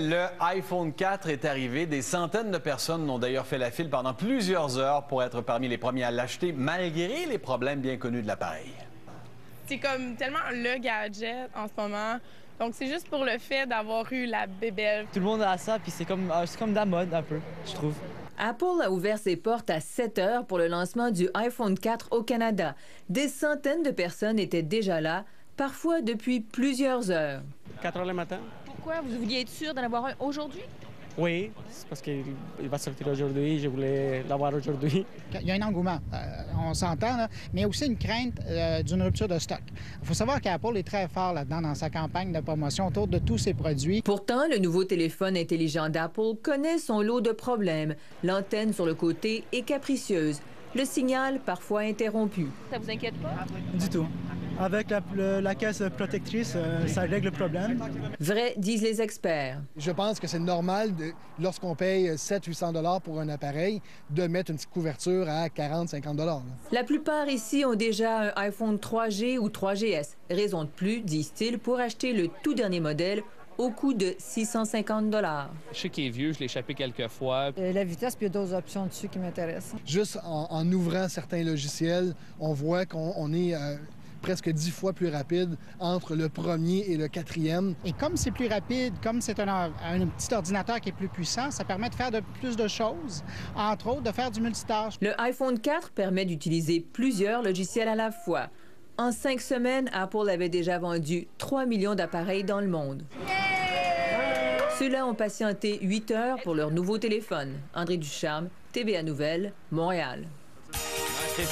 Le iPhone 4 est arrivé. Des centaines de personnes ont d'ailleurs fait la file pendant plusieurs heures pour être parmi les premiers à l'acheter, malgré les problèmes bien connus de l'appareil. C'est comme tellement le gadget en ce moment. Donc, c'est juste pour le fait d'avoir eu la bébelle. Tout le monde a ça, puis c'est comme de la mode un peu, je trouve. Apple a ouvert ses portes à 7 heures pour le lancement du iPhone 4 au Canada. Des centaines de personnes étaient déjà là, parfois depuis plusieurs heures. 4 heures le matin. Pourquoi? Vous vouliez être sûr d'en avoir un aujourd'hui? Oui, c'est parce qu'il va sortir aujourd'hui, je voulais l'avoir aujourd'hui. Il y a un engouement, on s'entend, là, mais aussi une crainte d'une rupture de stock. Il faut savoir qu'Apple est très fort là-dedans dans sa campagne de promotion autour de tous ses produits. Pourtant, le nouveau téléphone intelligent d'Apple connaît son lot de problèmes. L'antenne sur le côté est capricieuse. Le signal parfois interrompu. Ça vous inquiète pas? Du tout. Avec la caisse protectrice, ça règle le problème. Vrai, disent les experts. Je pense que c'est normal, lorsqu'on paye 700-800 $ pour un appareil, de mettre une petite couverture à 40-50 $. La plupart ici ont déjà un iPhone 3G ou 3GS. Raison de plus, disent-ils, pour acheter le tout dernier modèle au coût de 650 $. Je sais qu'il est vieux, je l'ai échappé quelques fois. La vitesse, puis il y a d'autres options dessus qui m'intéressent. Juste en ouvrant certains logiciels, on voit qu'on est presque 10 fois plus rapide entre le premier et le quatrième. Et comme c'est plus rapide, comme c'est un petit ordinateur qui est plus puissant, ça permet de faire plus de choses, entre autres de faire du multitâche. Le iPhone 4 permet d'utiliser plusieurs logiciels à la fois. En 5 semaines, Apple avait déjà vendu 3 millions d'appareils dans le monde. Ceux-là ont patienté 8 heures pour leur nouveau téléphone. André Ducharme, TVA Nouvelles, Montréal.